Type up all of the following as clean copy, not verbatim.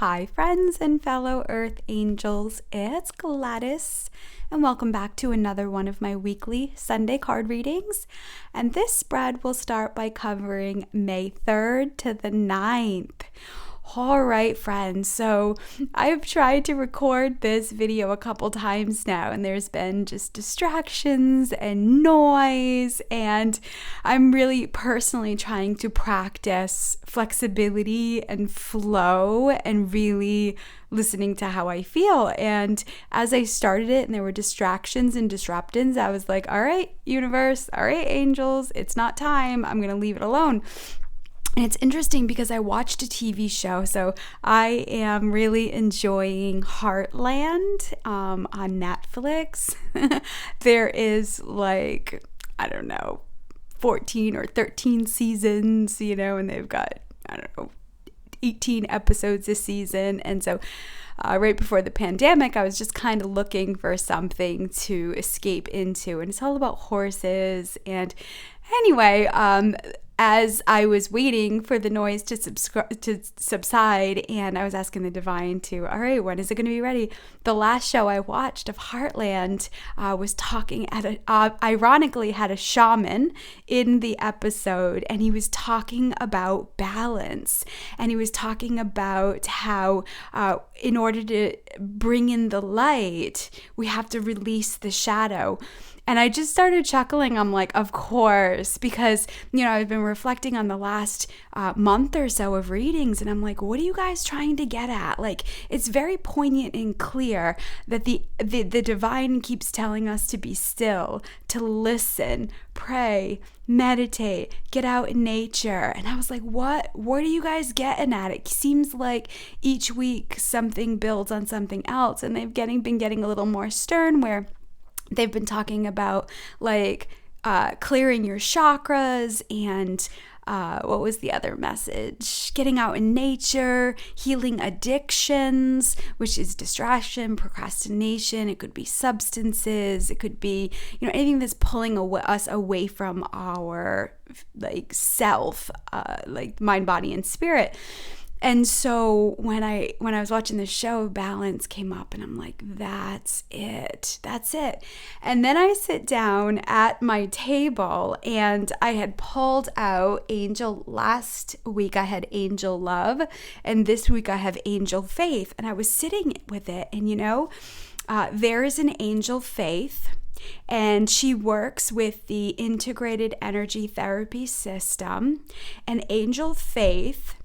Hi friends and fellow Earth Angels, it's Gladys and welcome back to another one of my weekly Sunday card readings. And this spread will start by covering May 3rd to the 9th. All right, friends, so I've tried to record this video a couple times now, and there's been just distractions and noise, and I'm really personally trying to practice flexibility and flow and really listening to how I feel. And as I started it and there were distractions and disruptions, I was like, all right, universe, all right, angels, it's not time. I'm going to leave it alone. And it's interesting because I watched a TV show, so I am really enjoying Heartland on Netflix. There is 14 or 13 seasons, and they've got, 18 episodes this season. And so right before the pandemic, I was just kind of looking for something to escape into. And it's all about horses. And anyway, as I was waiting for the noise to subside, and I was asking the divine to, all right, when is it going to be ready? The last show I watched of Heartland was talking ironically had a shaman in the episode, and he was talking about balance, and he was talking about how in order to bring in the light, we have to release the shadow. And I just started chuckling. I'm like, of course, because, I've been reflecting on the last month or so of readings, and I'm like, what are you guys trying to get at? Like, it's very poignant and clear that the divine keeps telling us to be still, to listen, pray, meditate, get out in nature. And I was like, what are you guys getting at? It seems like each week something builds on something else, and they've been getting a little more stern, where they've been talking about clearing your chakras and what was the other message? Getting out in nature, healing addictions, which is distraction, procrastination. It could be substances. It could be, anything that's pulling us away from our self, mind, body, and spirit. And so when I was watching the show, balance came up, and I'm like, that's it. And then I sit down at my table, and I had pulled out last week I had Angel Love, and this week I have Angel Faith. And I was sitting with it, and there is an Angel Faith, and she works with the integrated energy therapy system. And Angel Faith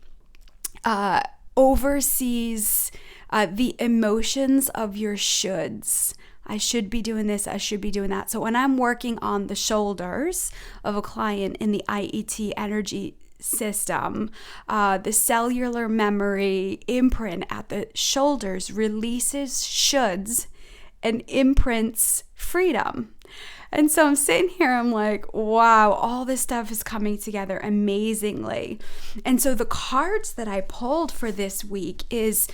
oversees the emotions of your shoulds. I should be doing this, I should be doing that. So when I'm working on the shoulders of a client in the IET energy system, the cellular memory imprint at the shoulders releases shoulds and imprints freedom. And so I'm sitting here, I'm like, wow, all this stuff is coming together amazingly. And so the cards that I pulled for this week is,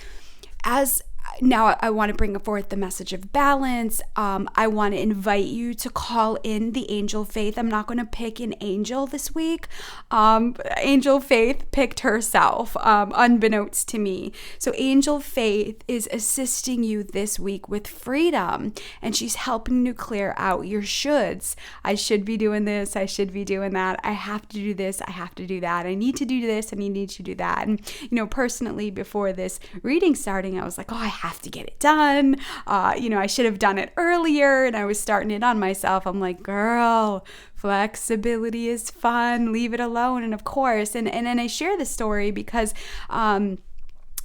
now I want to bring forth the message of balance. I want to invite you to call in the Angel Faith. I'm not going to pick an angel this week. Angel Faith picked herself, unbeknownst to me. So Angel Faith is assisting you this week with freedom, and she's helping you clear out your shoulds. I should be doing this. I should be doing that. I have to do this. I have to do that. I need to do this, and I need to do that. And, personally, before this reading starting, I was like, oh, I have to get it done. I should have done it earlier, and I was starting it on myself. I'm like, girl, flexibility is fun. Leave it alone. And of course, and I share this story because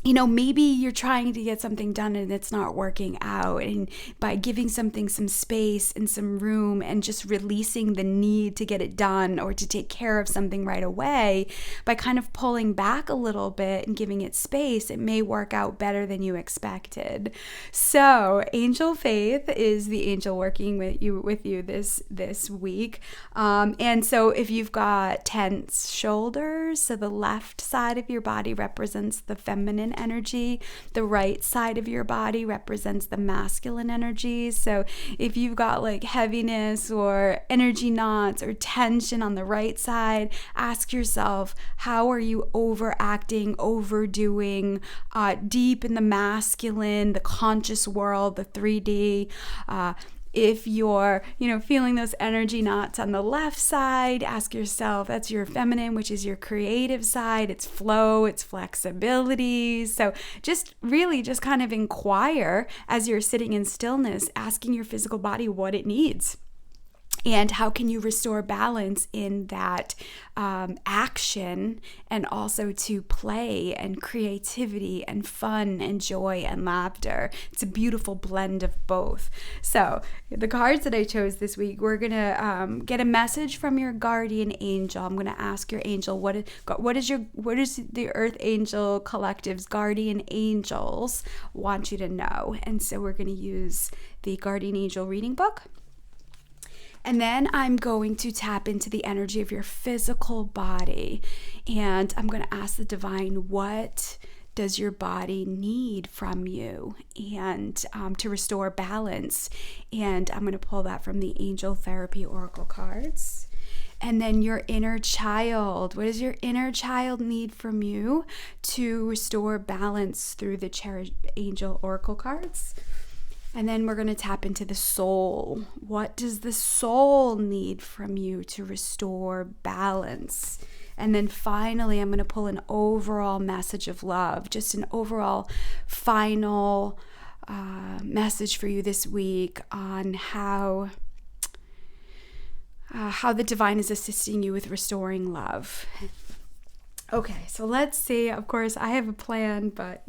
maybe you're trying to get something done and it's not working out. And by giving something some space and some room and just releasing the need to get it done or to take care of something right away, by kind of pulling back a little bit and giving it space, it may work out better than you expected. So Angel Faith is the angel working with you this week. And so if you've got tense shoulders, so the left side of your body represents the feminine feminine energy. The right side of your body represents the masculine energy. So if you've got like heaviness or energy knots or tension on the right side, ask yourself, how are you overacting, overdoing, deep in the masculine, the conscious world, the 3D? If you're, feeling those energy knots on the left side, ask yourself, that's your feminine, which is your creative side. It's flow, it's flexibility. So just kind of inquire as you're sitting in stillness, asking your physical body what it needs. And how can you restore balance in that action, and also to play and creativity and fun and joy and laughter? It's a beautiful blend of both. So the cards that I chose this week, we're going to get a message from your guardian angel. I'm going to ask your angel, what is the EarthAngel Collective's guardian angels want you to know? And so we're going to use the Guardian Angel reading book. And then I'm going to tap into the energy of your physical body. And I'm going to ask the divine, what does your body need from you? And to restore balance. And I'm going to pull that from the Angel Therapy Oracle cards. And then your inner child. What does your inner child need from you to restore balance through the Angel Oracle cards? And then we're going to tap into the soul. What does the soul need from you to restore balance? And then finally, I'm going to pull an overall message of love, just an overall final message for you this week on how the divine is assisting you with restoring love. Okay, so let's see. Of course, I have a plan, but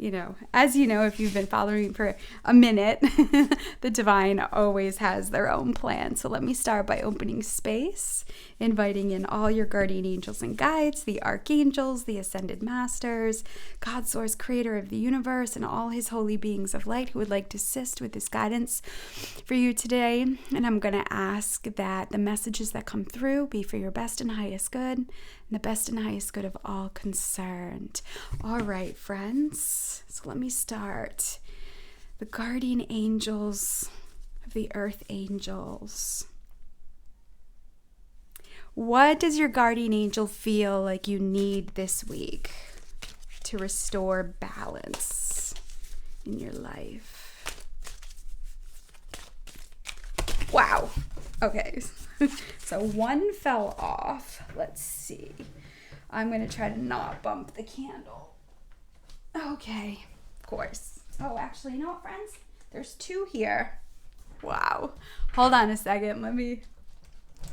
as you know, if you've been following me for a minute, the divine always has their own plan. So let me start by opening space, inviting in all your guardian angels and guides, the archangels, the ascended masters, God, source, creator of the universe, and all his holy beings of light who would like to assist with this guidance for you today. And I'm going to ask that the messages that come through be for your best and highest good, and the best and highest good of all concerned. All right, friends. So let me start. The guardian angels of the earth angels. What does your guardian angel feel like you need this week to restore balance in your life? Wow. Okay. So one fell off. Let's see. I'm going to try to not bump the candle. Okay. Of course. Oh, actually, you know what, friends? There's two here. Wow. Hold on a second. Let me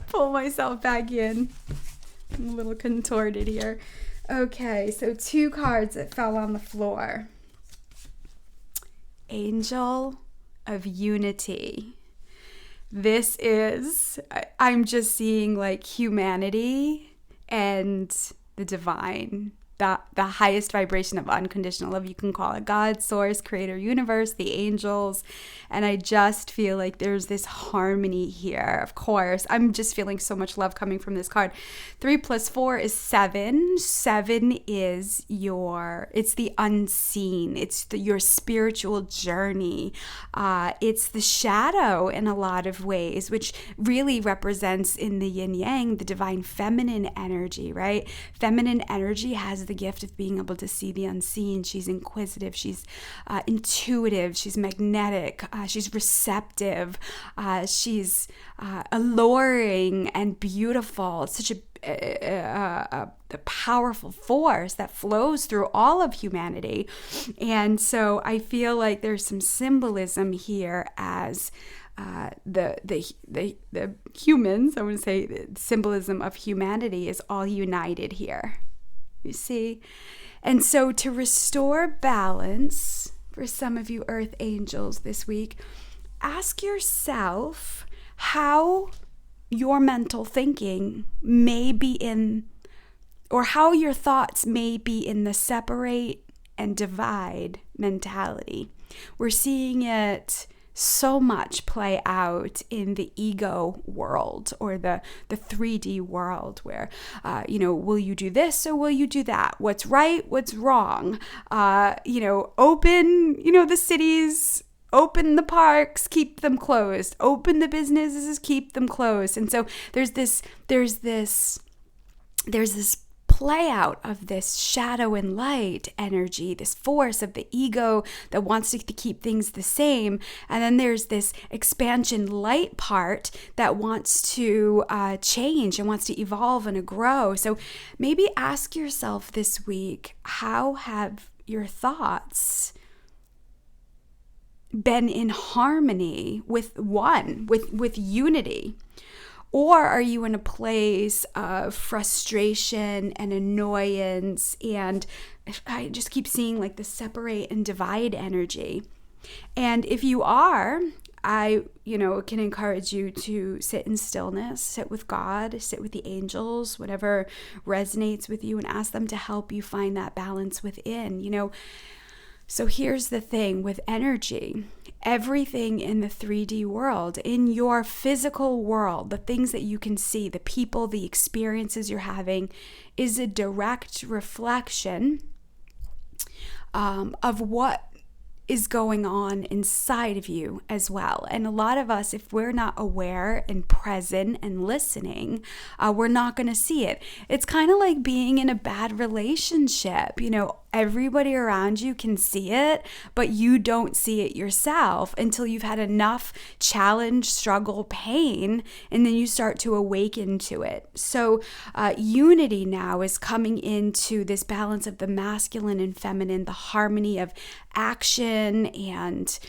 pull myself back in. I'm a little contorted here. Okay, so two cards that fell on the floor. Angel of Unity. This is, I'm just seeing like humanity and the divine, the highest vibration of unconditional love. You can call it God, source, creator, universe, the angels. And I just feel like there's this harmony here. Of course, I'm just feeling so much love coming from this card. 3 + 4 is 7. 7 is it's the unseen. It's your spiritual journey. It's the shadow in a lot of ways, which really represents in the yin yang, the divine feminine energy, right? Feminine energy has the gift of being able to see the unseen. She's inquisitive. She's intuitive. She's magnetic. She's receptive. She's alluring and beautiful. It's such a powerful force that flows through all of humanity. And so I feel like there's some symbolism here as the humans. I would say the symbolism of humanity is all united here. You see? And so to restore balance, for some of you earth angels this week, ask yourself how your mental thinking may be in, or how your thoughts may be in the separate and divide mentality. We're seeing it so much play out in the ego world or the 3D world where, will you do this or will you do that? What's right? What's wrong? Open, the cities, open the parks, keep them closed, open the businesses, keep them closed. And so there's this play out of this shadow and light energy, this force of the ego that wants to keep things the same. And then there's this expansion light part that wants to change and wants to evolve and to grow. So maybe ask yourself this week, how have your thoughts been in harmony with with unity? Or are you in a place of frustration and annoyance? And I just keep seeing like the separate and divide energy. And if you are, I, can encourage you to sit in stillness, sit with God, sit with the angels, whatever resonates with you, and ask them to help you find that balance within, So here's the thing with energy. Everything in the 3D world, in your physical world, the things that you can see, the people, the experiences you're having, is a direct reflection of what is going on inside of you as well. And a lot of us, if we're not aware and present and listening, we're not going to see it. It's kind of like being in a bad relationship. Everybody around you can see it, but you don't see it yourself until you've had enough challenge, struggle, pain, and then you start to awaken to it. So unity now is coming into this balance of the masculine and feminine, the harmony of action and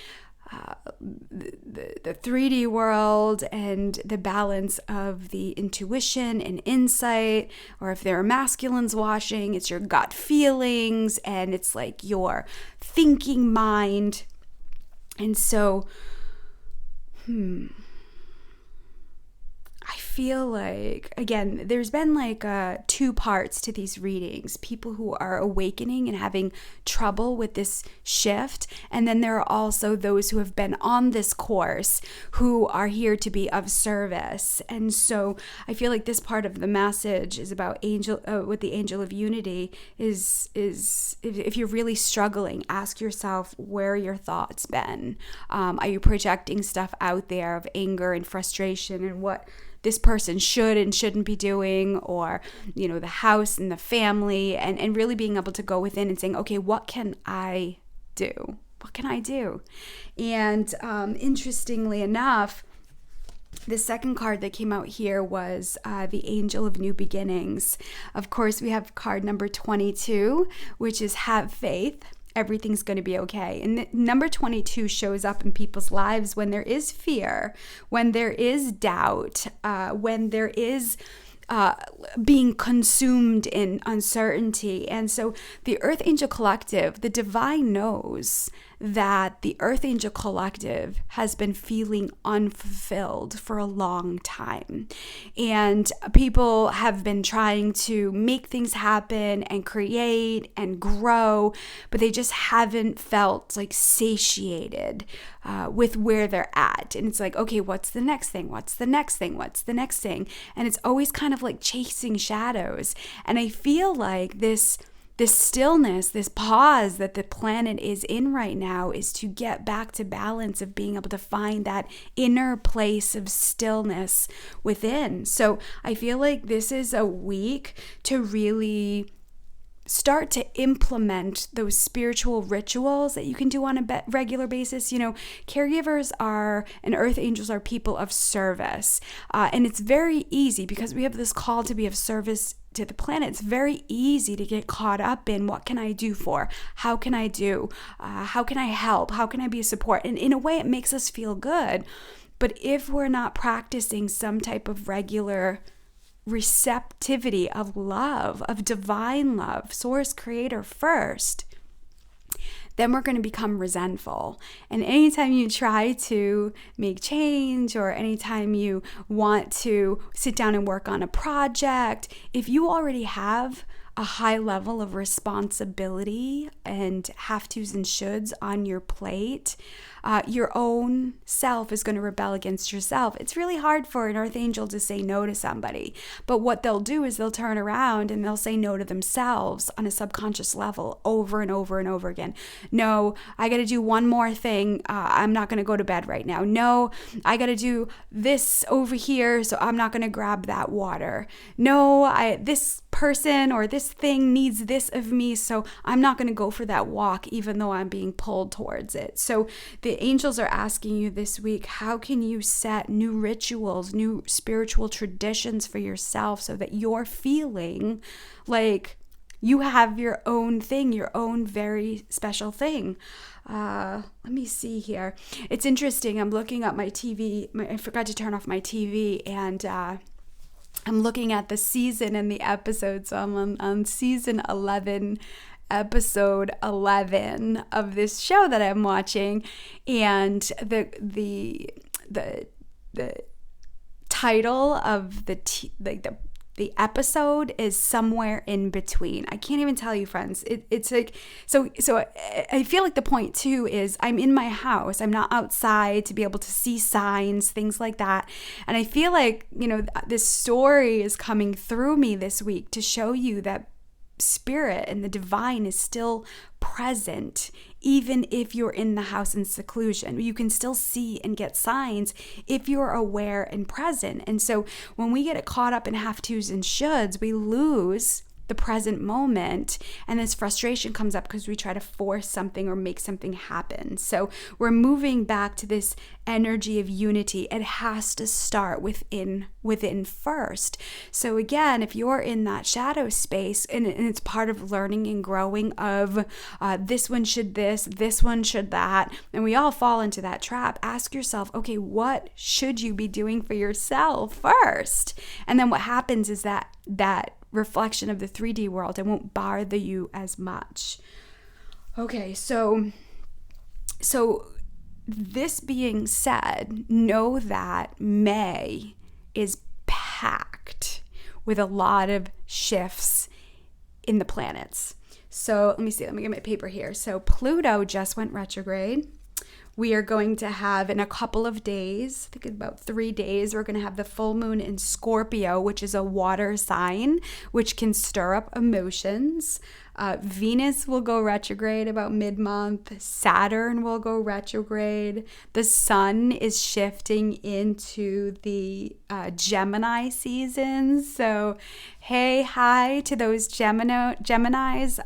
the 3D world, and the balance of the intuition and insight. Or if there are masculines watching, it's your gut feelings and it's like your thinking mind. And so I feel like, again, there's been like 2 parts to these readings. People who are awakening and having trouble with this shift. And then there are also those who have been on this course who are here to be of service. And so I feel like this part of the message is about with the angel of unity is if you're really struggling, ask yourself, where your thoughts been? Are you projecting stuff out there of anger and frustration and what this person should and shouldn't be doing, or, the house and the family, and really being able to go within and saying, okay, what can I do? What can I do? And interestingly enough, the second card that came out here was the Angel of New Beginnings. Of course, we have card number 22, which is have faith. Everything's going to be okay. And number 22 shows up in people's lives when there is fear, when there is doubt, when there is being consumed in uncertainty. And so the EarthAngel Collective, the divine knows that the EarthAngel Collective has been feeling unfulfilled for a long time. And people have been trying to make things happen and create and grow, but they just haven't felt like satiated with where they're at. And it's like, okay, what's the next thing? What's the next thing? What's the next thing? And it's always kind of like chasing shadows. And I feel like this stillness, this pause that the planet is in right now is to get back to balance of being able to find that inner place of stillness within. So I feel like this is a week to really start to implement those spiritual rituals that you can do on a regular basis. Caregivers and earth angels are people of service. And it's very easy because we have this call to be of service to the planet. It's very easy to get caught up in what can I do for? How can I do? How can I help? How can I be a support? And in a way, it makes us feel good. But if we're not practicing some type of regular receptivity of love, of divine love, source creator first, then we're going to become resentful. And anytime you try to make change, or anytime you want to sit down and work on a project, if you already have a high level of responsibility and have tos and shoulds on your plate, your own self is going to rebel against yourself. It's really hard for an earth angel to say no to somebody, but what they'll do is they'll turn around and they'll say no to themselves on a subconscious level over and over and over again. No, I got to do one more thing. I'm not going to go to bed right now. No, I got to do this over here, so I'm not going to grab that water. No, this person or this thing needs this of me, so I'm not going to go for that walk even though I'm being pulled towards it. So the angels are asking you this week, how can you set new rituals, new spiritual traditions for yourself so that you're feeling like you have your own thing, your own very special thing. Let me see here. It's interesting. I'm looking at my TV. I forgot to turn off my TV, and I'm looking at the season and the episode. So I'm on season 11, episode 11 of this show that I'm watching, and the title of the episode is somewhere in between. I can't even tell you, friends. It's like, so I feel like the point too is I'm in my house. I'm not outside to be able to see signs, things like that. And I feel like, this story is coming through me this week to show you that spirit and the divine is still present, even if you're in the house in seclusion. You can still see and get signs if you're aware and present. And so when we get caught up in have tos and shoulds, we lose the present moment, and this frustration comes up because we try to force something or make something happen. So we're moving back to this energy of unity. It has to start within first. So again, if you're in that shadow space, and it's part of learning and growing of this one should this one should that, and we all fall into that trap, ask yourself, okay, what should you be doing for yourself first? And then what happens is that reflection of the 3D world, it won't bother you as much. Okay, so this being said, know that May is packed with a lot of shifts in the planets. So let me get my paper here. So Pluto just went retrograde. We are going to have, in a couple of days, I think about 3 days, we're going to have the full moon in Scorpio, which is a water sign, which can stir up emotions. Venus will go retrograde about mid-month. Saturn will go retrograde. The sun is shifting into the Gemini season. So, hi to those Geminis.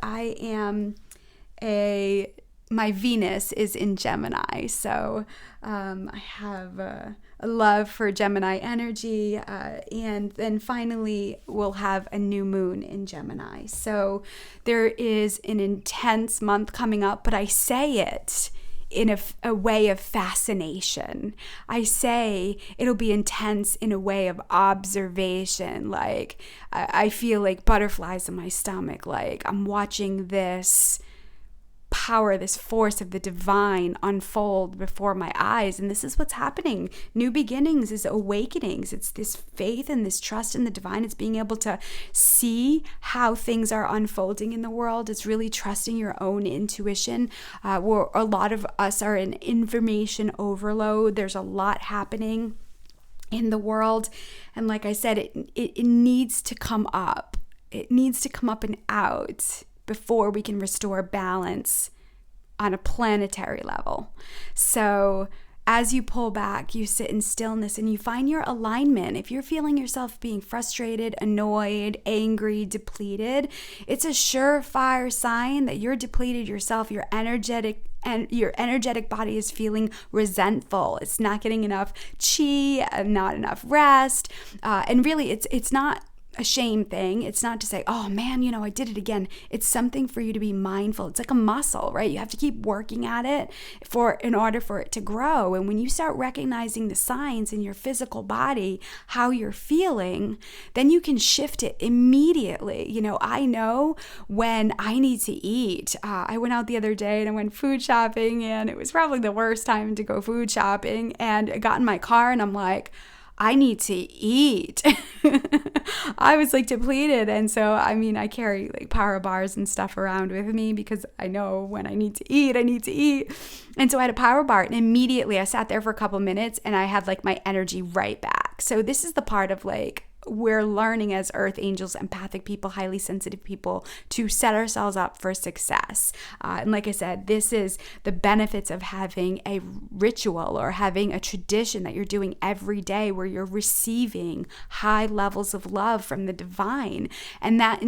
My Venus is in Gemini, so I have a love for Gemini energy, and then finally we'll have a new moon in Gemini. So there is an intense month coming up, but I say it in a way of fascination. I say it'll be intense in a way of observation. Like I feel like butterflies in my stomach, like I'm watching this power, this force of the divine unfold before my eyes. And this is what's happening. New beginnings is awakenings. It's this faith and this trust in the divine. It's being able to see how things are unfolding in the world. It's really trusting your own intuition. Where a lot of us are in information overload. There's a lot happening in the world. And like I said, it needs to come up. It needs to come up and out before we can restore balance on a planetary level. So as you pull back, you sit in stillness and you find your alignment. If you're feeling yourself being frustrated, annoyed, angry, depleted, it's a surefire sign that you're depleted yourself. Your energetic body is feeling resentful. It's not getting enough chi, not enough rest. And really, it's not a shame thing. It's not to say, oh man, I did it again. It's something for you to be mindful. It's like a muscle, right? You have to keep working at it in order for it to grow. And when you start recognizing the signs in your physical body, how you're feeling, then you can shift it immediately. I know when I need to eat. I went out the other day and I went food shopping, and it was probably the worst time to go food shopping. And I got in my car and I'm like, I need to eat. I was like depleted. And so, I mean, I carry like power bars and stuff around with me because I know when I need to eat, I need to eat. And so I had a power bar, and immediately I sat there for a couple minutes and I had like my energy right back. So this is the part of like, we're learning as earth angels, empathic people, highly sensitive people, to set ourselves up for success. And like I said, this is the benefits of having a ritual or having a tradition that you're doing every day where you're receiving high levels of love from the divine. And that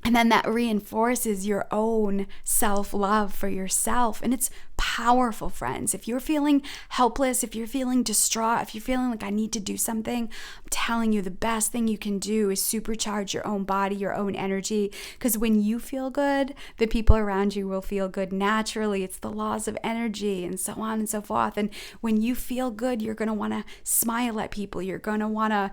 and then that reinforces your own self-love for yourself. And it's powerful, friends. If you're feeling helpless, if you're feeling distraught, if you're feeling like I need to do something, I'm telling you the best thing you can do is supercharge your own body, your own energy. Because when you feel good, the people around you will feel good naturally. It's the laws of energy and so on and so forth. And when you feel good, you're going to want to smile at people. You're going to want to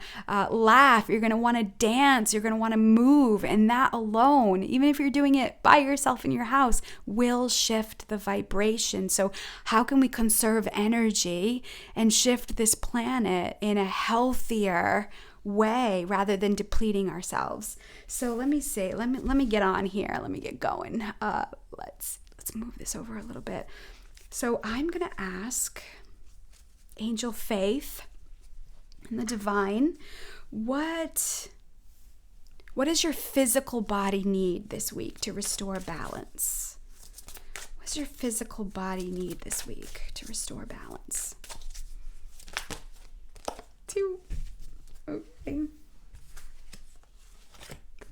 laugh. You're going to want to dance. You're going to want to move. And that alone, even if you're doing it by yourself in your house, will shift the vibration. So how can we conserve energy and shift this planet in a healthier way rather than depleting ourselves? So let me see. Let me get on here. Let me get going. Let's move this over a little bit. So I'm going to ask Angel Faith and the Divine, what does your physical body need this week to restore balance? What does your physical body need this week to restore balance? Two. Okay.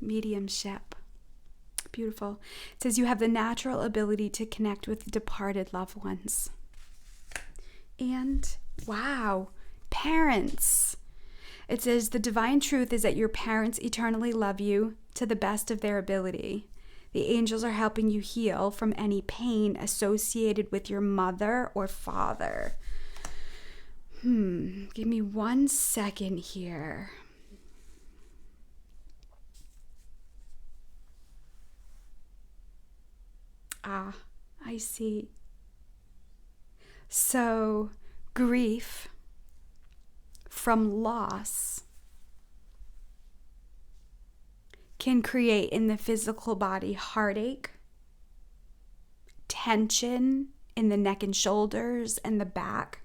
Mediumship. Beautiful. It says you have the natural ability to connect with departed loved ones. And, wow, parents. It says the divine truth is that your parents eternally love you to the best of their ability. The angels are helping you heal from any pain associated with your mother or father. Give me 1 second here. I see. So, grief from loss can create in the physical body heartache, tension in the neck and shoulders and the back.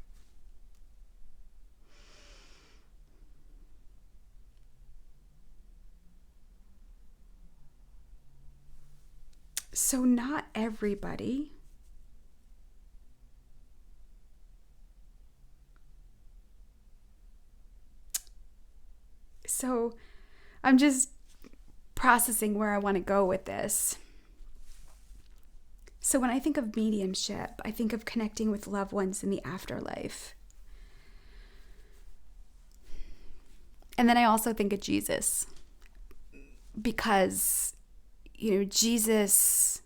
So not everybody So I'm just processing where I want to go with this. So when I think of mediumship, I think of connecting with loved ones in the afterlife. And then I also think of Jesus, because, Jesus,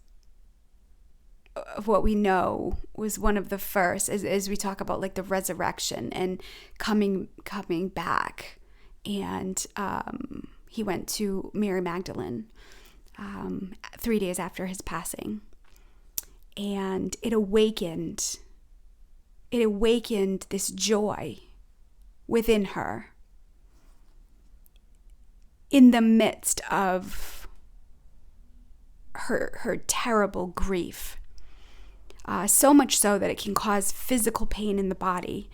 of what we know, was one of the first, as we talk about like the resurrection and coming back. And he went to Mary Magdalene 3 days after his passing. And it awakened this joy within her in the midst of her terrible grief. So much so that it can cause physical pain in the body.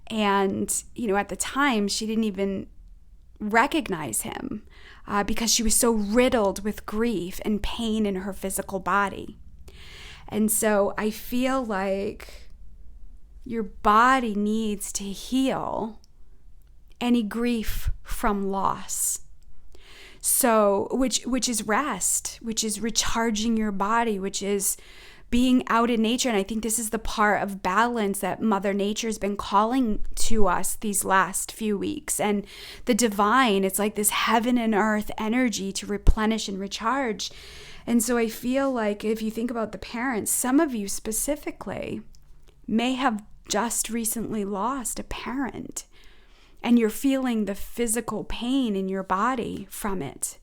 And, at the time, she didn't even recognize him because she was so riddled with grief and pain in her physical body. And so I feel like your body needs to heal any grief from loss. So, which is rest, which is recharging your body, which is being out in nature. And I think this is the part of balance that Mother Nature has been calling to us these last few weeks. And the divine, it's like this heaven and earth energy to replenish and recharge. And so I feel like if you think about the parents, some of you specifically may have just recently lost a parent, and you're feeling the physical pain in your body from it.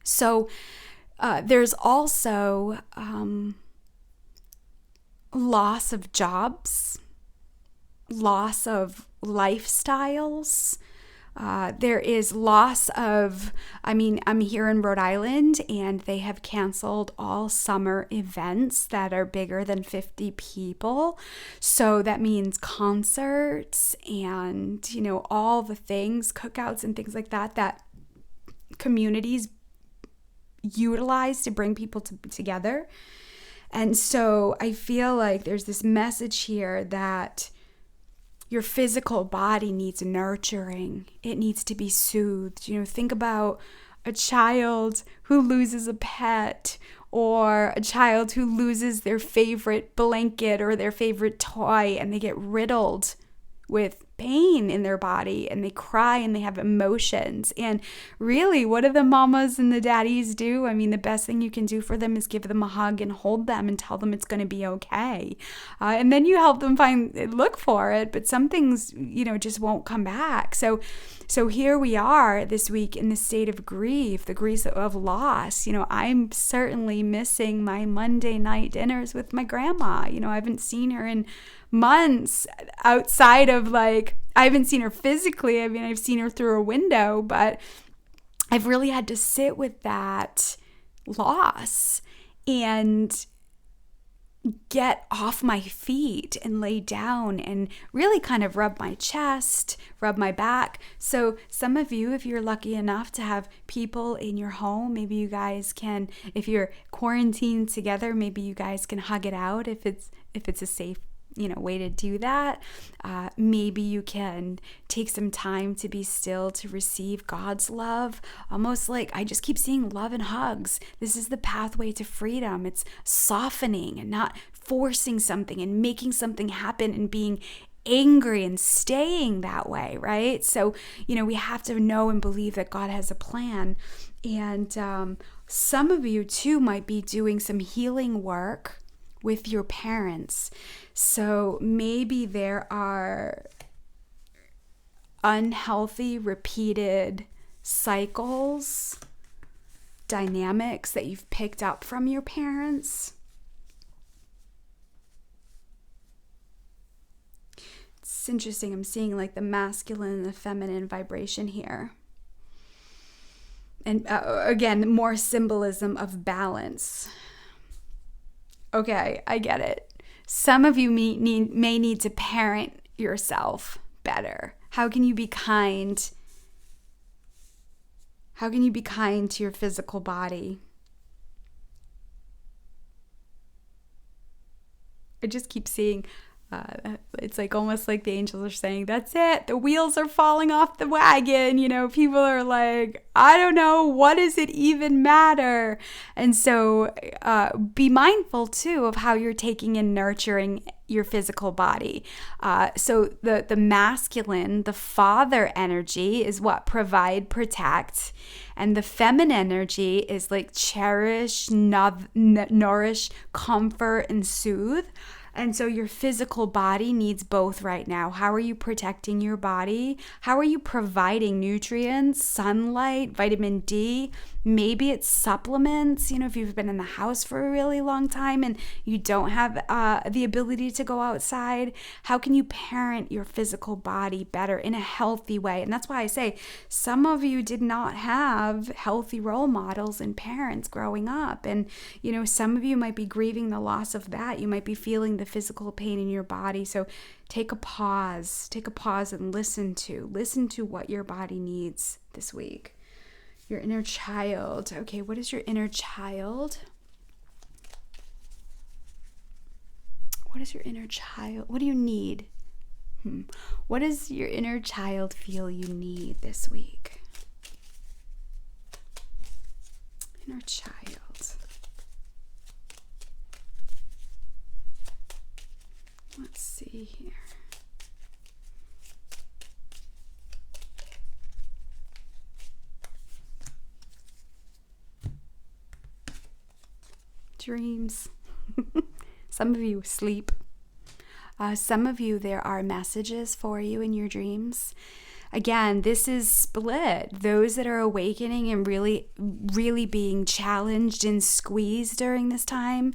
So there's also loss of jobs, loss of lifestyles. There is loss of, I'm here in Rhode Island, and they have canceled all summer events that are bigger than 50 people. So that means concerts and, all the things, cookouts and things like that communities utilize to bring people together. And so I feel like there's this message here that your physical body needs nurturing. It needs to be soothed. Think about a child who loses a pet, or a child who loses their favorite blanket or their favorite toy, and they get riddled with pain in their body, and they cry and they have emotions. And really, what do the mamas and the daddies do? The best thing you can do for them is give them a hug and hold them and tell them it's going to be okay. And then you help them look for it, but some things, just won't come back. So here we are this week in the state of grief, the grief of loss. I'm certainly missing my Monday night dinners with my grandma. I haven't seen her in months outside of I haven't seen her physically. I've seen her through a window, but I've really had to sit with that loss and get off my feet and lay down and really kind of rub my chest, rub my back. So some of you, if you're lucky enough to have people in your home, maybe you guys can, if you're quarantined together, maybe you guys can hug it out if it's a safe way to do that. Maybe you can take some time to be still, to receive God's love. Almost like I just keep seeing love and hugs. This is the pathway to freedom. It's softening and not forcing something and making something happen and being angry and staying that way, right? So, we have to know and believe that God has a plan. And some of you too might be doing some healing work with your parents. So maybe there are unhealthy, repeated cycles, dynamics that you've picked up from your parents. It's interesting. I'm seeing the masculine and the feminine vibration here. And again, more symbolism of balance. Okay, I get it. Some of you may need to parent yourself better. How can you be kind? How can you be kind to your physical body? I just keep seeing, it's almost like the angels are saying, that's it. The wheels are falling off the wagon. People are like, I don't know. What does it even matter? And so be mindful too of how you're taking and nurturing your physical body. So the masculine, the father energy is what? Provide, protect. And the feminine energy is cherish, nourish, comfort, and soothe. And so your physical body needs both right now. How are you protecting your body? How are you providing nutrients, sunlight, vitamin D? Maybe it's supplements. If you've been in the house for a really long time and you don't have the ability to go outside, how can you parent your physical body better in a healthy way? And that's why I say some of you did not have healthy role models and parents growing up. And, some of you might be grieving the loss of that. You might be feeling the physical pain in your body. So take a pause and listen to what your body needs this week. Your inner child. Okay, what is your inner child? What is your inner child? What do you need? What does your inner child feel you need this week? Inner child. Let's see here. Dreams. Some of you sleep. Some of you, there are messages for you in your dreams. Again, this is split. Those that are awakening and really, really being challenged and squeezed during this time.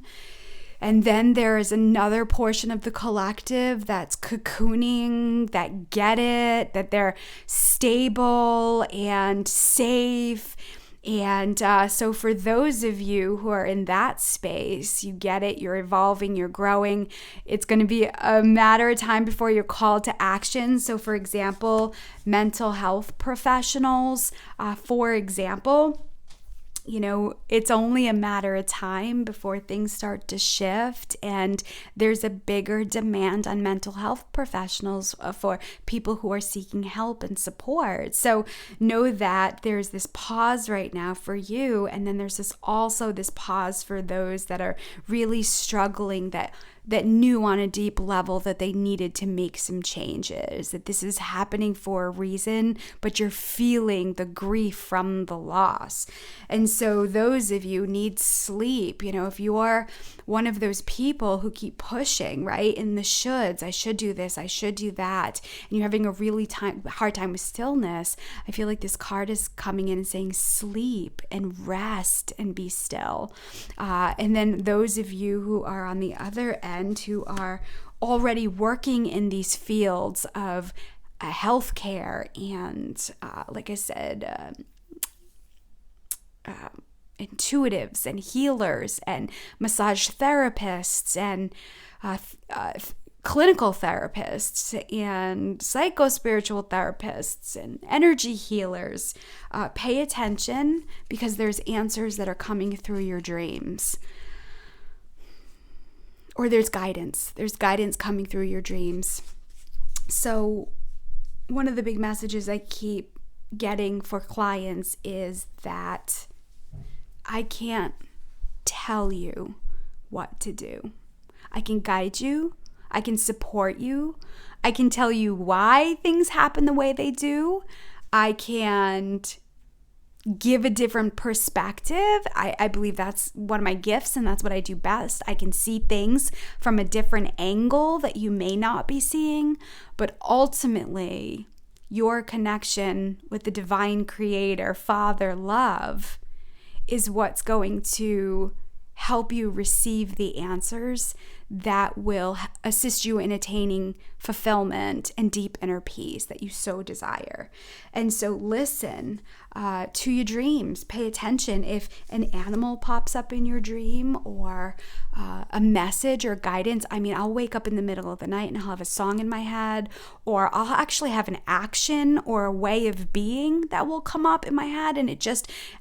And then there is another portion of the collective that's cocooning, that get it, that they're stable and safe. And so for those of you who are in that space, you get it, you're evolving, you're growing. It's going to be a matter of time before you're called to action. So for example, mental health professionals, for example, it's only a matter of time before things start to shift, and there's a bigger demand on mental health professionals for people who are seeking help and support. So know that there's this pause right now for you, and then there's also this pause for those that are really struggling, that knew on a deep level that they needed to make some changes, that this is happening for a reason, but you're feeling the grief from the loss. And so those of you need sleep. If you are one of those people who keep pushing, right, in the shoulds, I should do this, I should do that, and you're having a really hard time with stillness, I feel like this card is coming in and saying sleep and rest and be still. And then those of you who are on the other end, who are already working in these fields of healthcare and, like I said, intuitives and healers and massage therapists and clinical therapists and psychospiritual therapists and energy healers, pay attention, because there's answers that are coming through your dreams. Or there's guidance coming through your dreams. So one of the big messages I keep getting for clients is that I can't tell you what to do. I can guide you. I can support you. I can tell you why things happen the way they do. I can't give a different perspective. I believe that's one of my gifts, and that's what I do best. I can see things from a different angle that you may not be seeing, but ultimately, your connection with the divine creator, Father, love, is what's going to help you receive the answers that will assist you in attaining fulfillment and deep inner peace that you so desire. And so listen to your dreams. Pay attention if an animal pops up in your dream, or a message or guidance. I'll wake up in the middle of the night and I'll have a song in my head, or I'll actually have an action or a way of being that will come up in my head. And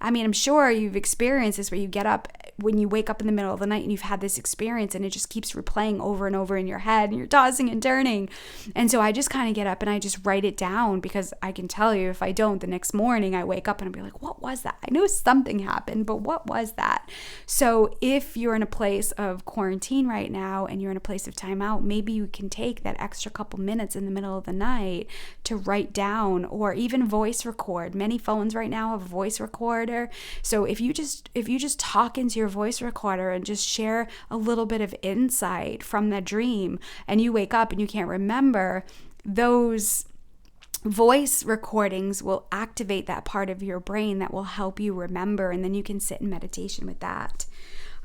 I'm sure you've experienced this, where you get up when you wake up in the middle of the night and you've had this experience, and it just keeps replaying over and over in your head, and you're tossing and turning. And so I just kind of get up and I just write it down, because I can tell you, if I don't, the next morning I wake up and I'll be like, what was that? I know something happened, but what was that? So if you're in a place of quarantine right now and you're in a place of timeout, maybe you can take that extra couple minutes in the middle of the night to write down, or even voice record. Many phones right now have a voice recorder. So if you just talk into your voice recorder and just share a little bit of insight from that dream, and you wake up and you can't remember, those voice recordings will activate that part of your brain that will help you remember, and then you can sit in meditation with that.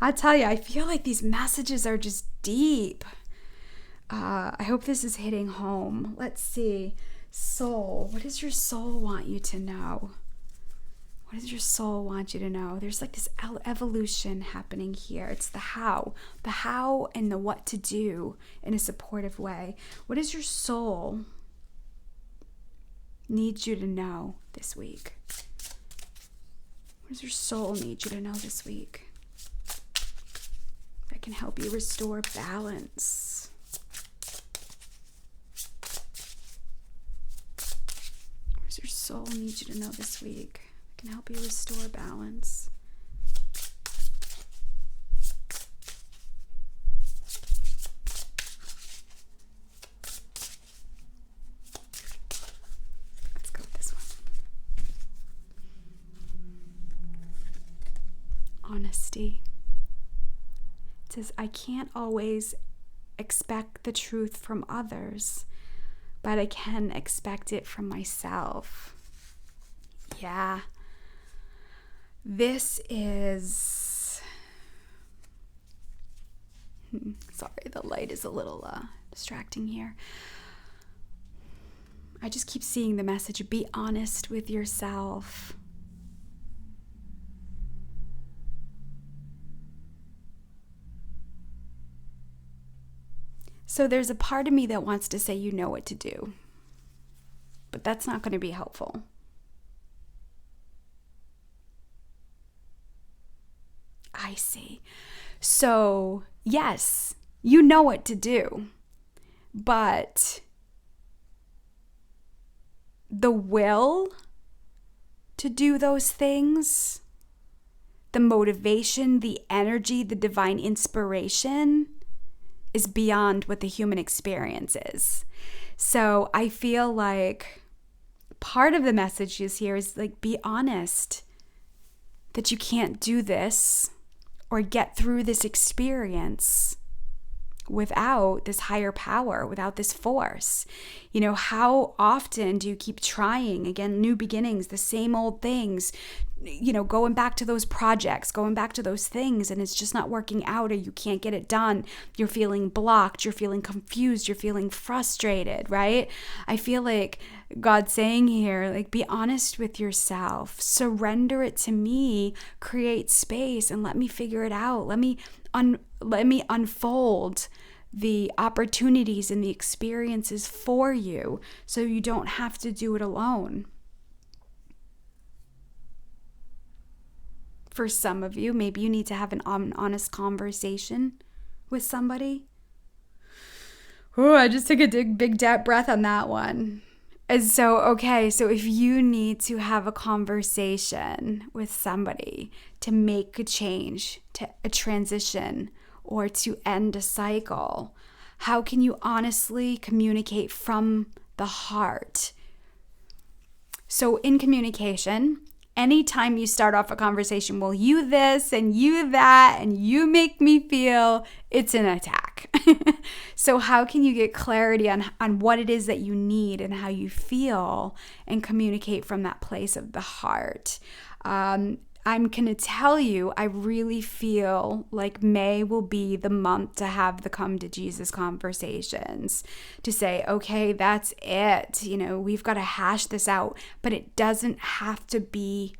I tell you, I feel like these messages are just deep. I hope this is hitting home. Let's see. Soul. What does your soul want you to know? What does your soul want you to know? There's like this evolution happening here. It's the how and the what to do in a supportive way. What does your soul need you to know this week? What does your soul need you to know this week that can help you restore balance? What does your soul need you to know this week that can help you restore balance? Honesty. It says, I can't always expect the truth from others, but I can expect it from myself. Yeah. This is Sorry, the light is a little distracting here. I just keep seeing the message, be honest with yourself. So there's a part of me that wants to say you know what to do, but that's not going to be helpful. I see. So, yes, you know what to do, but the will to do those things, the motivation, the energy, the divine inspiration is beyond what the human experience is. So I feel like part of the message is here is like, be honest that you can't do this or get through this experience without this higher power, without this force. You know, how often do you keep trying? Again, new beginnings, the same old things, you know, going back to those projects, going back to those things, and it's just not working out, or you can't get it done. You're feeling blocked, you're feeling confused, you're feeling frustrated, right? I feel like God's saying here, like, be honest with yourself, surrender it to me, create space, and let me figure it out. Let me unfold the opportunities and the experiences for you so you don't have to do it alone. For some of you, maybe you need to have an honest conversation with somebody. Oh, I just took a big deep breath on that one. And so, okay, so if you need to have a conversation with somebody to make a change, to a transition, or to end a cycle, how can you honestly communicate from the heart? So in communication, anytime you start off a conversation, well, you this and you that, and you make me feel, it's an attack. So how can you get clarity on what it is that you need and how you feel and communicate from that place of the heart? I'm going to tell you, I really feel like May will be the month to have the come to Jesus conversations, to say, okay, that's it. You know, we've got to hash this out, but it doesn't have to be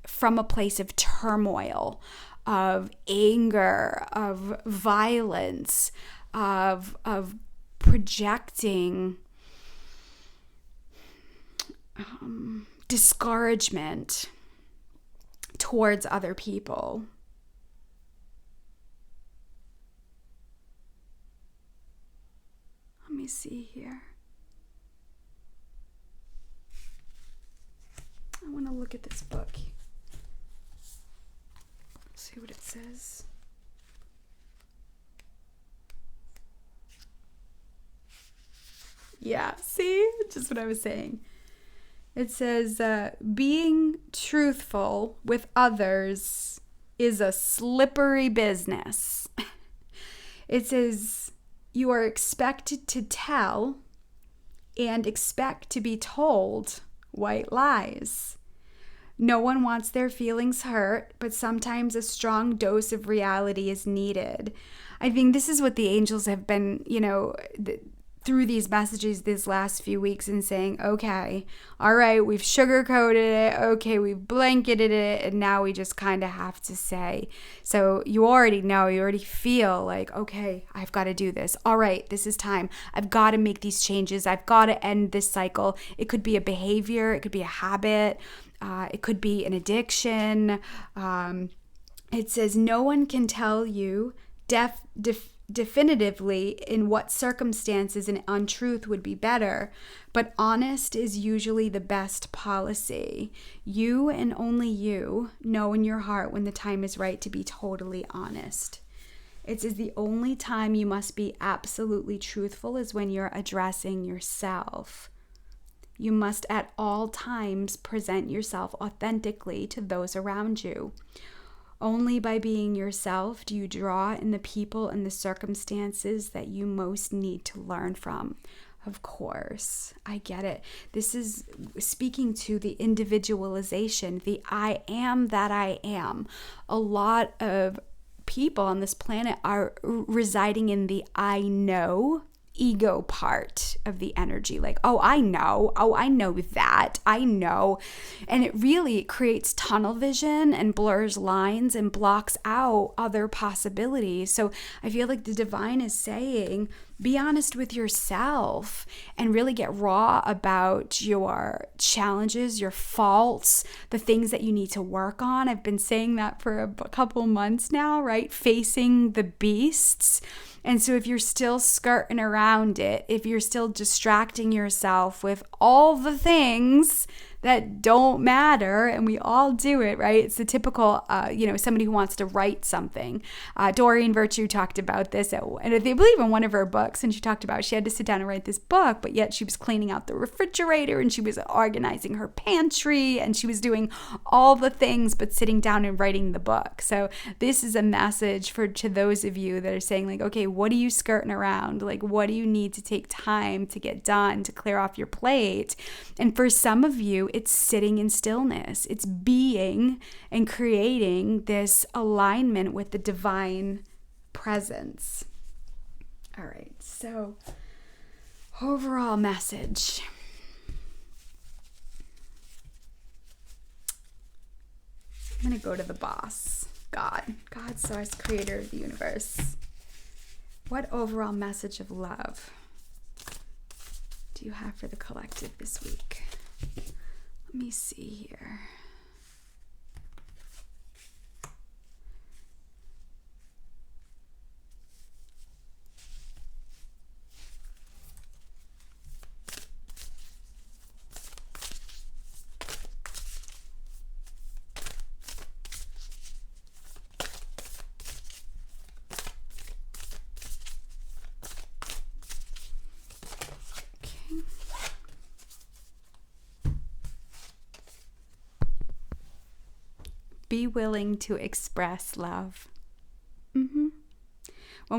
from a place of turmoil, of anger, of violence, of projecting discouragement towards other people. Let me see here. I want to look at this book. See what it says. Yeah, see? Just what I was saying. It says, being truthful with others is a slippery business. It says, you are expected to tell and expect to be told white lies. No one wants their feelings hurt, but sometimes a strong dose of reality is needed. I think this is what the angels have been, through these messages these last few weeks, and saying, okay, all right, we've sugarcoated it, okay, we've blanketed it, and now we just kind of have to say. So you already know, you already feel like, okay, I've got to do this. All right, this is time. I've got to make these changes. I've got to end this cycle. It could be a behavior. It could be a habit. It could be an addiction. It says, no one can tell you definitively in what circumstances an untruth would be better, but honest is usually the best policy. You and only you know in your heart when the time is right to be totally honest. It says the only time you must be absolutely truthful is when you're addressing yourself. You must at all times present yourself authentically to those around you. Only by being yourself do you draw in the people and the circumstances that you most need to learn from. Of course, I get it. This is speaking to the individualization, the I am that I am. A lot of people on this planet are residing in the I know ego part of the energy. Like, oh, I know that, I know. And it really creates tunnel vision and blurs lines and blocks out other possibilities. So I feel like the divine is saying, be honest with yourself and really get raw about your challenges, your faults, the things that you need to work on. I've been saying that for a couple months now, right? Facing the beasts. And so if you're still skirting around it, if you're still distracting yourself with all the things that don't matter, and we all do it, right? It's the typical, somebody who wants to write something. Doreen Virtue talked about this, and I believe in one of her books, and she talked about she had to sit down and write this book, but yet she was cleaning out the refrigerator, and she was organizing her pantry, and she was doing all the things, but sitting down and writing the book. So this is a message to those of you that are saying, like, okay, what are you skirting around? Like, what do you need to take time to get done, to clear off your plate? And for some of you, it's sitting in stillness. It's being and creating this alignment with the divine presence. All right, so overall message. I'm going to go to the boss, God, source, creator of the universe. What overall message of love do you have for the collective this week? Let me see here. Be willing to express love. When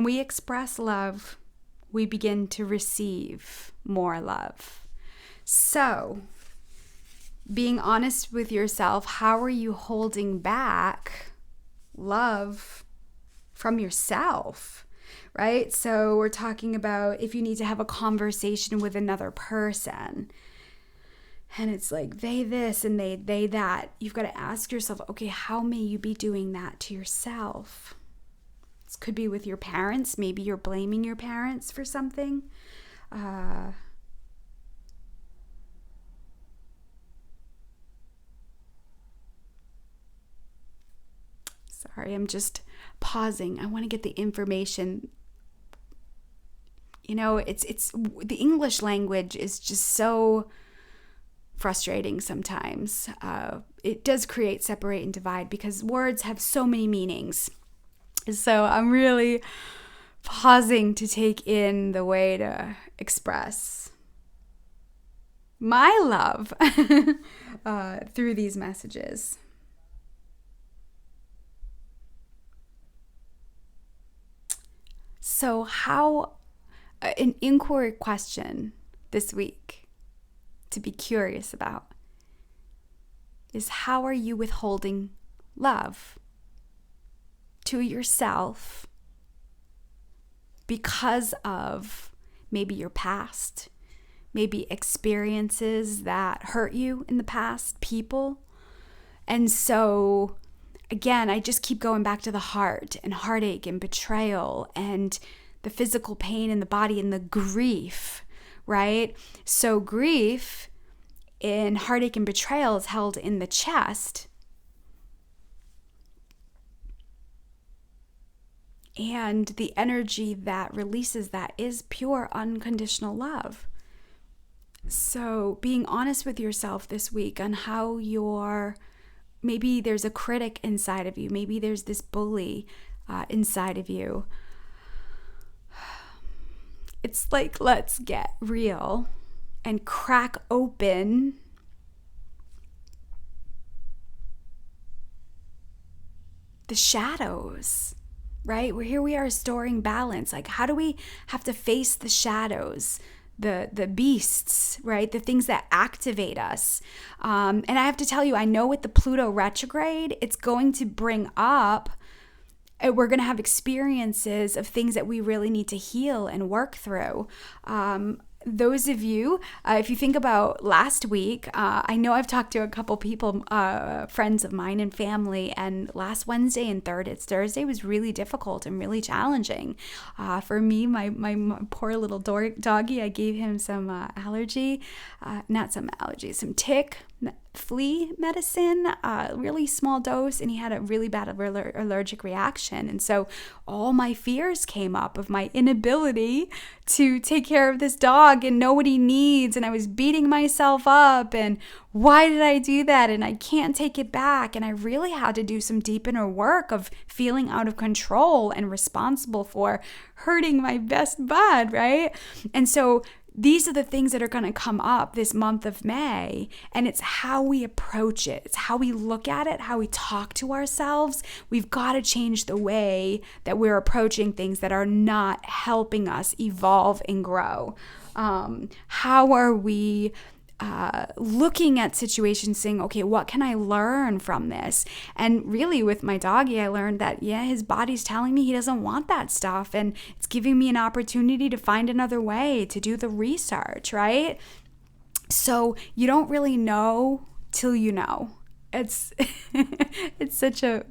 we express love, we begin to receive more love. So, being honest with yourself, how are you holding back love from yourself? Right? So we're talking about if you need to have a conversation with another person, and it's like they this and they that. You've got to ask yourself, okay, how may you be doing that to yourself? This could be with your parents. Maybe you're blaming your parents for something. Sorry, I'm just pausing. I want to get the information. You know, it's the English language is just so frustrating sometimes. It does create separate and divide because words have so many meanings. So I'm really pausing to take in the way to express my love through these messages. So an inquiry question this week to be curious about is, how are you withholding love to yourself because of maybe your past, maybe experiences that hurt you in the past, people? And so again, I just keep going back to the heart and heartache and betrayal and the physical pain in the body and the grief, right? So grief in heartache and betrayal is held in the chest. And the energy that releases that is pure unconditional love. So being honest with yourself this week on how maybe there's a critic inside of you. Maybe there's this bully inside of you. It's like, let's get real and crack open the shadows, right? We are storing balance. Like, how do we have to face the shadows, the beasts, right? The things that activate us. And I have to tell you, I know with the Pluto retrograde, it's going to bring up we're going to have experiences of things that we really need to heal and work through. Those of you, if you think about last week, I know I've talked to a couple people, friends of mine and family, and last Wednesday and Thursday was really difficult and really challenging. For me, my poor little doggy, I gave him some some tick flea medicine, really small dose, and he had a really bad allergic reaction. And so all my fears came up of my inability to take care of this dog and know what he needs. And I was beating myself up, and why did I do that? And I can't take it back. And I really had to do some deep inner work of feeling out of control and responsible for hurting my best bud, right? And so these are the things that are going to come up this month of May, and it's how we approach it. It's how we look at it, how we talk to ourselves. We've got to change the way that we're approaching things that are not helping us evolve and grow. How are we looking at situations saying, okay, what can I learn from this? And really with my doggy, I learned that, his body's telling me he doesn't want that stuff. And it's giving me an opportunity to find another way to do the research, right? So you don't really know till you know. It's, it's such a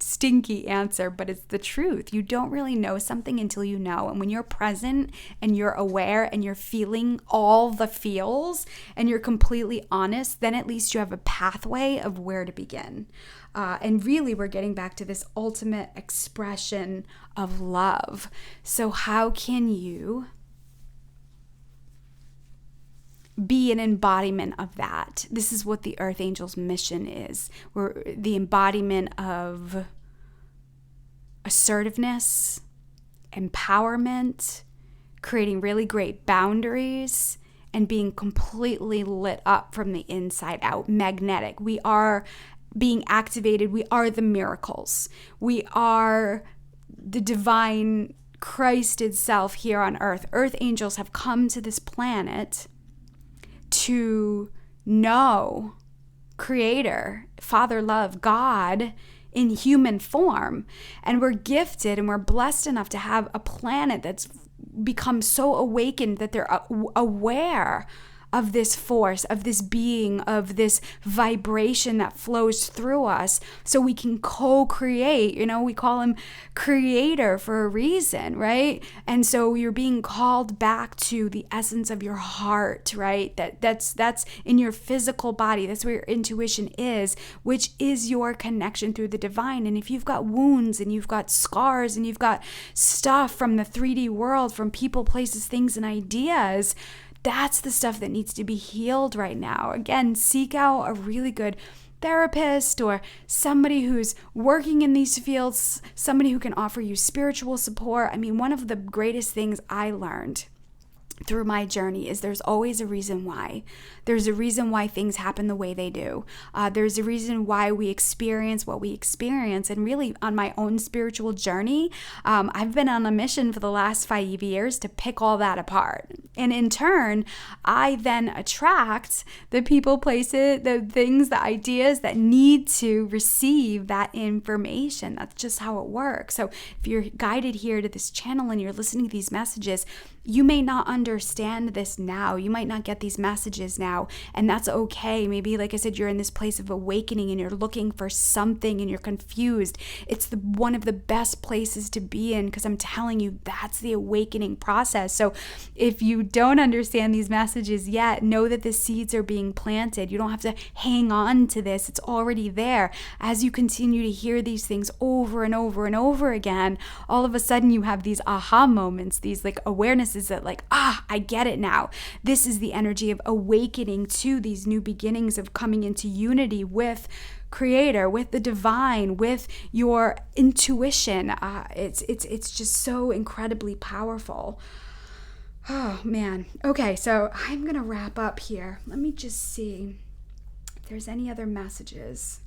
stinky answer, but it's the truth. You don't really know something until you know. And when you're present and you're aware and you're feeling all the feels and you're completely honest, then at least you have a pathway of where to begin. And really, we're getting back to this ultimate expression of love. So how can you be an embodiment of that? This is what the Earth Angels' mission is. We're the embodiment of assertiveness, empowerment, creating really great boundaries, and being completely lit up from the inside out, magnetic. We are being activated. We are the miracles. We are the divine Christ itself here on earth. Earth angels have come to this planet to know Creator, Father Love, God in human form. And we're gifted and we're blessed enough to have a planet that's become so awakened that they're aware of this force, of this being, of this vibration that flows through us, so we can co-create. We call him creator for a reason, right? And so you're being called back to the essence of your heart, right? That's in your physical body. That's where your intuition is, which is your connection through the divine. And if you've got wounds and you've got scars and you've got stuff from the 3D world, from people, places, things, and ideas, that's the stuff that needs to be healed right now. Again, seek out a really good therapist or somebody who's working in these fields, somebody who can offer you spiritual support. I mean, one of the greatest things I learned through my journey is there's always a reason why. There's a reason why things happen the way they do. There's a reason why we experience what we experience. And really, on my own spiritual journey, I've been on a mission for the last 5 years to pick all that apart. And in turn, I then attract the people, places, the things, the ideas that need to receive that information. That's just how it works. So if you're guided here to this channel and you're listening to these messages, you may not understand this now. You might not get these messages now, and that's okay. Maybe, like I said, you're in this place of awakening and you're looking for something and you're confused. It's one of the best places to be in, because I'm telling you, that's the awakening process. So if you don't understand these messages yet, know that the seeds are being planted. You don't have to hang on to this. It's already there. As you continue to hear these things over and over and over again, all of a sudden you have these aha moments, these like awarenesses that like, I get it now. This is the energy of awakening to these new beginnings, of coming into unity with Creator, with the divine, with your intuition. It's just so incredibly powerful. Oh man. Okay, so I'm gonna wrap up here. Let me just see if there's any other messages.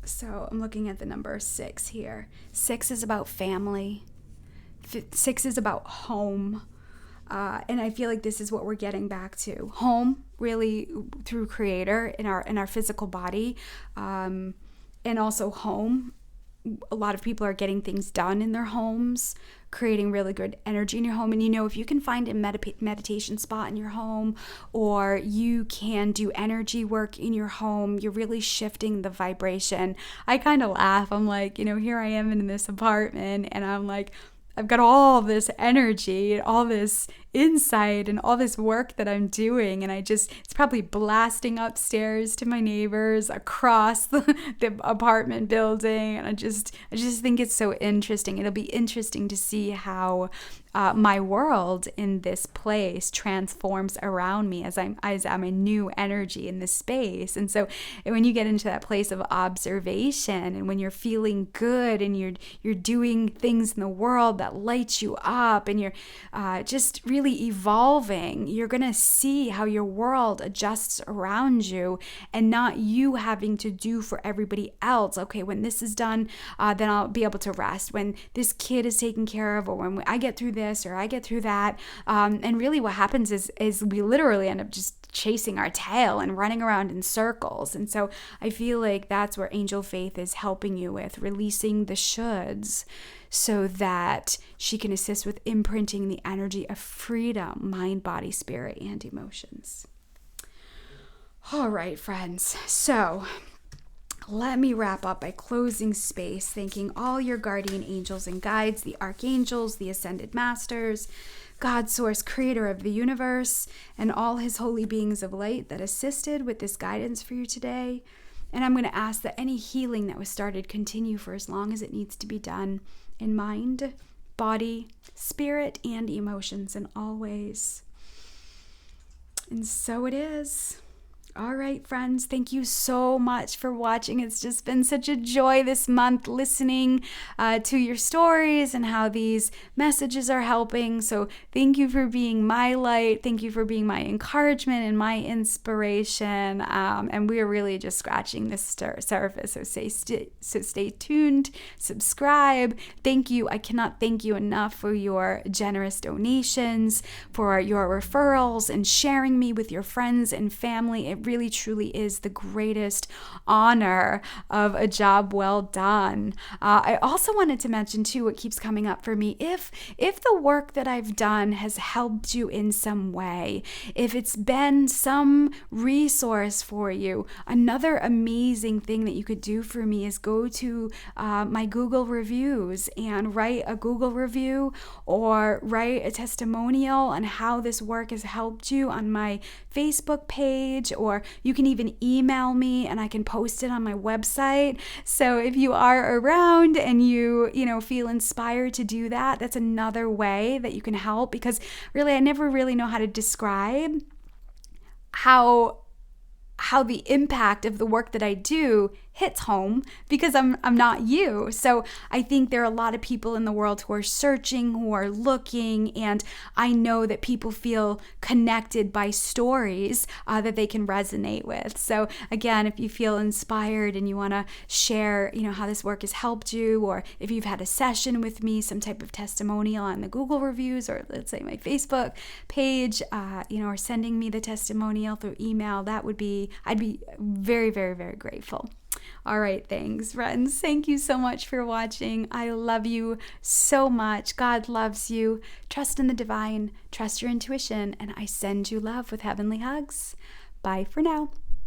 So I'm looking at the number 6 here. 6 is about family. 6 is about home. And I feel like this is what we're getting back to. Home, really, through Creator in our physical body, and also home. A lot of people are getting things done in their homes, creating really good energy in your home. And if you can find a meditation spot in your home, or you can do energy work in your home, you're really shifting the vibration. I kind of laugh. I'm like, here I am in this apartment, and I'm like, I've got all this energy, all this insight, and all this work that I'm doing, and it's probably blasting upstairs to my neighbors across the apartment building, and I just think it's so interesting. It'll be interesting to see how my world in this place transforms around me as I'm a new energy in this space. And so when you get into that place of observation, and when you're feeling good, and you're doing things in the world that lights you up, and you're just really evolving, you're gonna see how your world adjusts around you, and not you having to do for everybody else. Okay, when this is done, then I'll be able to rest. When this kid is taken care of, or when I get through this, or I get through that. And really what happens is we literally end up just chasing our tail and running around in circles. And so I feel like that's where Angel Faith is helping you with, releasing the shoulds, so that she can assist with imprinting the energy of freedom, mind, body, spirit, and emotions. All right, friends. So let me wrap up by closing space, thanking all your guardian angels and guides, the archangels, the ascended masters, God, source, creator of the universe, and all his holy beings of light that assisted with this guidance for you today. And I'm going to ask that any healing that was started continue for as long as it needs to be done, in mind, body, spirit, and emotions, in all ways. And so it is. All right, friends, thank you so much for watching. It's just been such a joy this month listening to your stories and how these messages are helping. So thank you for being my light. Thank you for being my encouragement and my inspiration. And we are really just scratching the surface. So stay tuned, subscribe. Thank you. I cannot thank you enough for your generous donations, for your referrals, and sharing me with your friends and family. It really truly is the greatest honor of a job well done. I also wanted to mention too, what keeps coming up for me, if the work that I've done has helped you in some way, if it's been some resource for you, another amazing thing that you could do for me is go to my Google reviews and write a Google review, or write a testimonial on how this work has helped you on my Facebook page, or you can even email me and I can post it on my website. So if you are around and you feel inspired to do that, that's another way that you can help, because really I never really know how to describe how the impact of the work that I do hits home, because I'm not you. So I think there are a lot of people in the world who are searching, who are looking, and I know that people feel connected by stories that they can resonate with. So again, if you feel inspired and you want to share, how this work has helped you, or if you've had a session with me, some type of testimonial on the Google reviews, or let's say my Facebook page, or sending me the testimonial through email, I'd be very, very, very grateful. All right, thanks, friends. Thank you so much for watching. I love you so much. God loves you. Trust in the divine, trust your intuition, and I send you love with heavenly hugs. Bye for now.